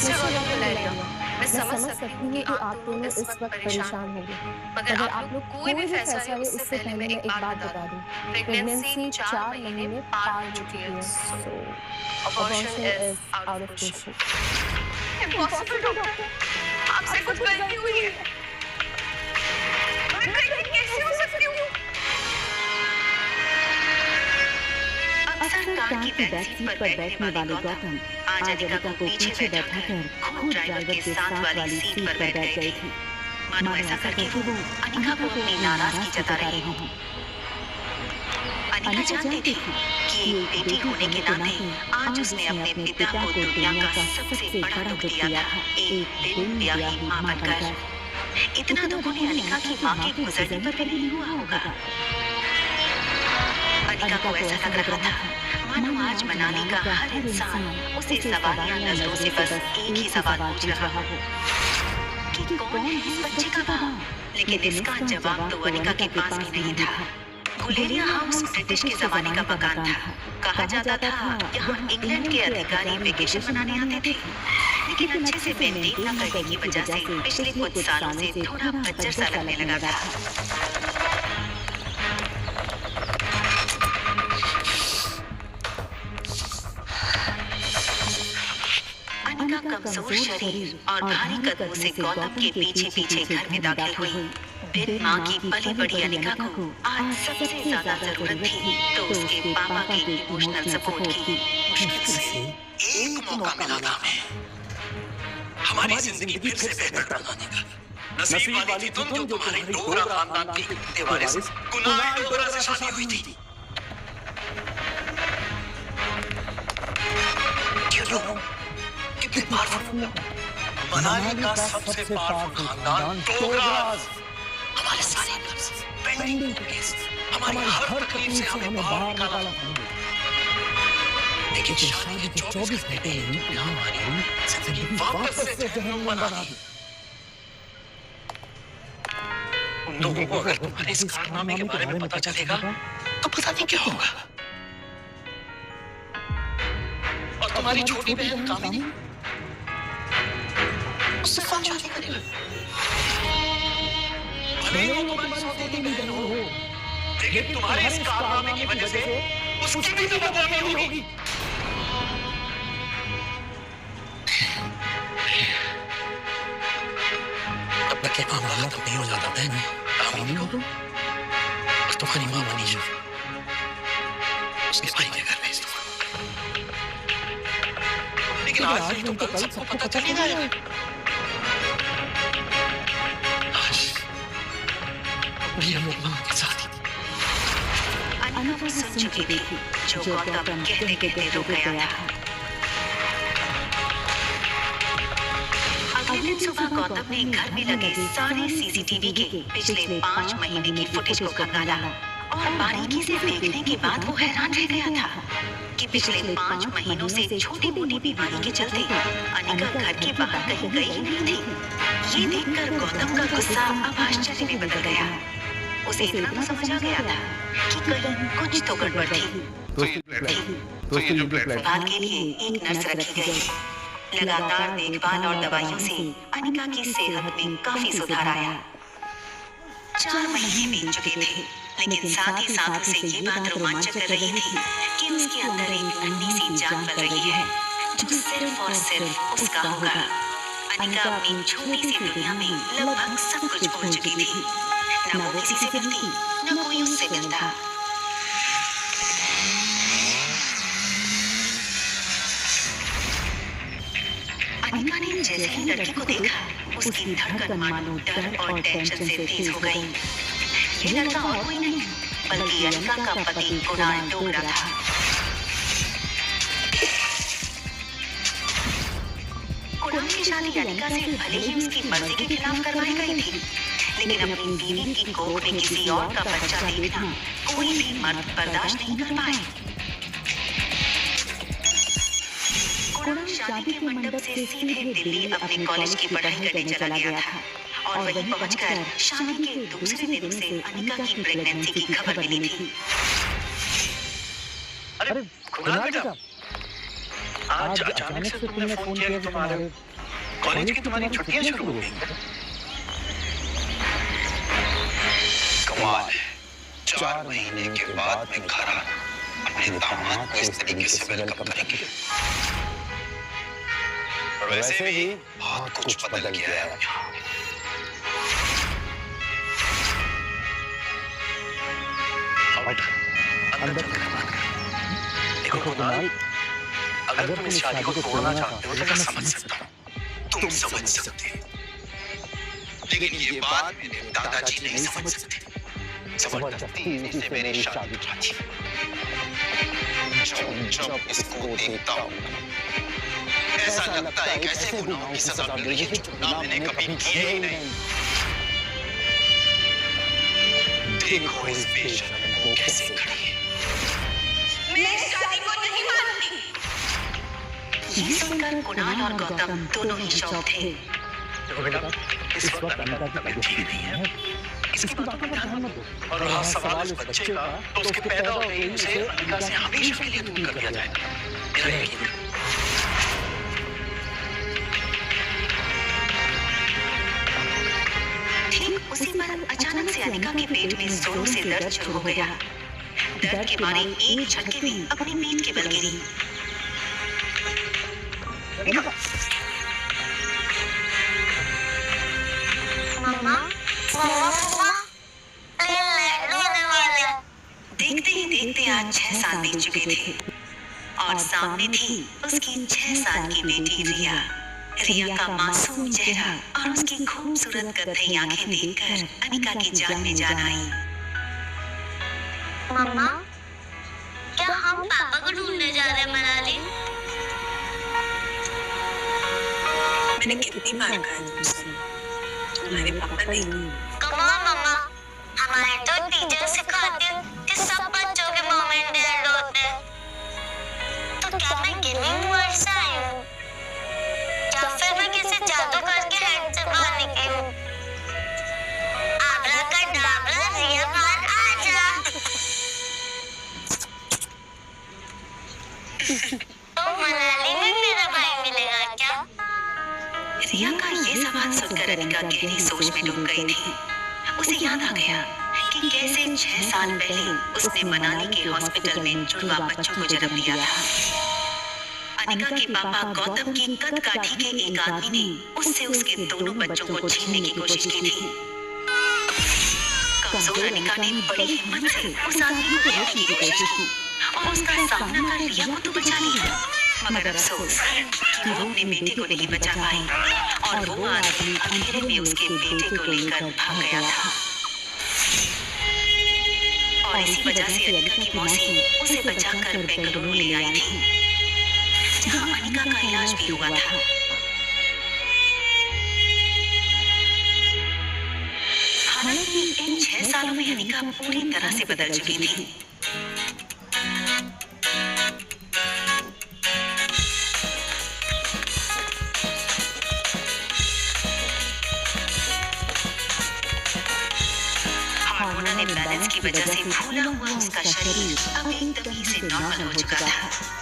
Mister mister Gautam Gautam Guleria, Guleria, मैं मैं समझ समझ सकती हूँ सकती हूँ कि कि आप आप दोनों दोनों इस इस वक़्त वक़्त परेशान परेशान होंगे। होंगे। मगर मगर आप आप लोग लोग कोई भी कोई भी फैसला फैसला लें लें उससे उससे पहले मैं पहले मैं एक एक बात बात बता बता दूँ, दूँ, प्रेगनेंसी प्रेगनेंसी 4 4 महीने महीने पार पार हो हो चुकी चुकी है, है, so so abortion abortion is is out out of of question. Question. Impossible impossible doctor, doctor, आपसे आपसे कुछ कुछ गलती गलती हुई हुई है। है। मैं मैं प्रेग्नेंट प्रेग्नेंट कैसे हो कैसे हो सकती हूँ? सकती हूँ? अक्सर अक्सर कार कार की की बैक बैक सीट सीट पर पर बैठने बैठने वाले वाले गौतम गौतम आज आज अनिका अनिका को को पीछे पीछे बैठाकर बैठाकर खुद खुद ड्राइवर ड्राइवर के के साथ साथ वाली वाली सीट सीट पर पर बैठ बैठ गए गए थे। थे। मानो मानो ऐसा ऐसा करके करके वो वो अनिका को अनिका को अपनी अपनी नाराजगी नाराजगी जता जता रही रही हों। हों। अनिका अनिका जानती जानती थी थी कि कि एक एक बेटी बेटी होने के होने के नाते नाते आज आज उसने उसने अपने अपने पिता पिता को को दुनिया दुनिया का का सबसे सबसे बड़ा बड़ा दुख दुख दिया दिया था, था, एक एक बिन बिन ब्याही ब्याही माँ माँ बनकर। बनकर। इतना इतना दुख दुख उन्हें उन्हें अनिका अनिका की की माँ माँ के के गुजरने गुजरने पर भी पर भी नहीं नहीं हुआ हुआ होगा। होगा। अनिका को ऐसा लग रहा था मानो मानो आज आज मनाली का मनाली का हर हर इंसान इंसान उसे उसे सवालिया सवालिया नजरों से नजरों से बस बस एक ही एक ही सवाल सवाल पूछ पूछ रहा रहा हो हो कि कि कौन कौन है है इस इस बच्चे का बच्चे का बाप। बाप। लेकिन लेकिन इसका इसका जवाब तो जवाब तो अनिका के अनिका के पास भी पास भी नहीं नहीं था। था। Guleria Guleria house house British के ब्रिटिश के जमाने का जमाने का मकान मकान था। था। कहा जाता था यहाँ यहाँ इंग्लैंड के अधिकारी वेकेशन मनाने आते थे, लेकिन अच्छे से मेंटेन न करने की वजह से पिछले कुछ सालों से थोड़ा बज्जर सा लगने लगा था। अनिका अनिका कमजोर कमजोर शरीर शरीर और और भारी भारी कदमों कदमों से से गौतम के गौतम के पीछे पीछे पीछे पीछे घर में घर में दाखिल दाखिल हुई। हुई। बिन बिन माँ माँ की की पली पली बड़ी बड़ी अनिका अनिका को को आज आज सबसे सबसे ज्यादा ज्यादा जरूरत जरूरत थी थी तो तो उसके उसके पापा पापा के के इमोशनल इमोशनल सपोर्ट सपोर्ट की। की। मुश्किल से एक मौका मिला था हमें हमारी जिंदगी फिर से बेहतर बनाने का। नसीब वाली थी तुम जो तुम्हारी डोगरा खानदान के इकलौते वारिस कुनाल डोगरा से शादी हुई थी। Do you know कितने पावरफुल मनाली का सबसे पावरफुल खानदान डोगरास हमारे सारे कर्ज पेंडिंग केस हमारी हर तकलीफ से हमें बाहर निकाला। लेकिन शादी के 24 घंटे में हमारी जिंदगी वापस से जहन्नुम बना दी। उन लोगों को अगर तुम्हारे इस कारनामे के बारे में पता चलेगा तो पता नहीं क्या होगा। और तुम्हारी छोटी बहन कामिनी उससे कौन शादी करेगा? भले ही वो तुम्हारी सौतेली बहन हो, लेकिन तुम्हारे इस कारनामे की वजह से उसकी भी तो बदनामी होगी। तब तक ये मामला खत्म नहीं हो जाता बहन। कामिनी को और तुम्हारी माँ मनीषा उसके भाई के घर भेज दो। लेकिन आज नहीं तो कल सबको पता चल ही जाएगा। आज भी हम लोग माँ के साथ ही थे। अनिका वो सुन चुकी थी जो गौतम कहते कहते रुक गया था। अगले दिन सुबह गौतम ने घर में लगे सारे सीसीटीवी के पिछले 5 महीने की फुटेज को खंगाला और बारीकी से देखने के बाद वो हैरान रह गया था कि पिछले 5 महीनों से छोटी मोटी बीमारी के चलते अनिका घर के बाहर कहीं गई ही नहीं थी। ये देखकर गौतम का गुस्सा अब आश्चर्य में बदल गया। उसे इतना तो समझ आ गया था कि कहीं कुछ तो गड़बड़ थी। देखभाल के लिए एक नर्स रखी गई। लगातार देखभाल और दवाइयों से अनिका की सेहत में काफी सुधार आया। 4 महीने बीत चुके थे, लेकिन साथ ही साथ उसे ये बात रोमांचक कर रही थी कि उसके अंदर एक नन्ही सी जान पल रही है जो सिर्फ और सिर्फ उसका होगा। अनिका अपनी छोटी सी दुनिया में लगभग सब कुछ भूल चुकी थी। न वो किसी से मिलती, न कोई उससे मिलता। अनिका ने जैसे ही लड़की को देखा, उसकी धड़कन मानो डर और टेंशन से तेज हो गई। ये लड़का और कोई नहीं, बल्कि अनिका का पति कुणाल डोगरा था। कुणाल की शादी अनिका से भले ही उसकी मर्जी के खिलाफ करवाई गई थी, लेकिन अपनी बीवी की कोख में किसी और का बच्चा देखना कोई भी मर्द बर्दाश्त नहीं कर पाए। कुणाल शादी के मंडप से सीधे दिल्ली अपने कॉलेज की पढ़ाई करने चला गया था और वहीं पहुंचकर शादी के दूसरे दिन से अनिका की प्रेगनेंसी की खबर मिली थी। अरे कुणाल बेटा, आज अचानक से तुमने फोन किया कि तुम्हारे कॉलेज की तुम्हारी छुट्टियां शुरू हो गई। कमाल है, 4 महीने के बाद मैं घर आया, अपने दामाद को इस तरीके से वेलकम करेंगे। और वैसे भी बहुत कुछ बदल गया है यहाँ। अंदर चलकर बात कर। देखो कुणाल, अगर तुम इस शादी को तोड़ना चाहते हो तो मैं समझ सकता हूँ, तुम समझ सकते हो, लेकिन ये बात मेरे दादाजी नहीं समझ सकते। जबरदस्ती से मेरी शादी की। जब इसको देखता हूँ ऐसा लगता है कि ऐसे गुनाहों की सजा मिल रही है जो गुनाह मैंने कभी किए ही नहीं। देखो इस बेशरम को कैसे खड़ी है। मैं इस शादी को नहीं मानती। ये सुनकर कुणाल और गौतम दोनों ही शॉक थे। इस वक्त अनिका की तबीयत ठीक नहीं है, इसकी बातों पर ध्यान मत दो। और रहा सवाल उस बच्चे का, तो उसके पैदा होते ही उसे अनिका से हमेशा के लिए दूर कर दिया जाएगा। मेरा यकीन है। ठीक उसी पर अचानक से अनिका के पेट में जोरों से दर्द शुरू हो गया। दर्द के मारे एक झटके में अपनी पीठ के बल गिरी। देखते ही देखते आज 6 साल बीत चुके थे और सामने थी उसकी 6 साल की बेटी रिया। रिया का मासूम चेहरा और उसकी खूबसूरत कत्थई आंखें देखकर अनिका की जान में जान आई। मम्मा, क्या हम पापा को ढूंढने जा रहे हैं मनाली? मैंने कितनी बार कहा तुमसे, तुम्हारे पापा नहीं। कम ऑन मम्मा, हमारे तो टीचर सिखाते हैं कि सब बच्चों के मॉम एंड डैड होते हैं। तो क्या मैं गिविंग वर्ड से आई हूँ या फिर मैं किसी जादू करके हेड से बाहर निकली हूँ? आब्राकडाब्रा, रिया बाहर आ जा। तो मनाली में मेरा भाई मिलेगा क्या? रिया का ये सवाल सुनकर अनिका गहरी सोच में डूब गई थी। उसे याद आ गया कि कैसे 6 साल पहले उसने मनाली के हॉस्पिटल में जुड़वा बच्चों को जन्म दिया था। अनिका के पापा गौतम की कदकाठी के एक आदमी ने उससे उसके दोनों बच्चों को छीनने की कोशिश की थी। कमजोर अनिका ने बड़ी हिम्मत से उस आदमी को रोकने की कोशिश की और उसका सामना कर रिया को तो बचा लिया, मगर अफसोस कि वो अपने बेटे को नहीं बचा पाई और वो आदमी अंधेरे में उसके बेटे को लेकर भाग गया था। और इसी वजह से अनिका की मौसी उसे बचाकर बेंगलुरु ले आई थी, जहां अनिका का इलाज भी हुआ था। हालांकि इन 6 सालों में अनिका पूरी तरह से बदल चुकी थी। हार्मोनल इम्बैलेंस की वजह से फूला हुआ उसका शरीर अब एकदम ही से नॉर्मल हो चुका था।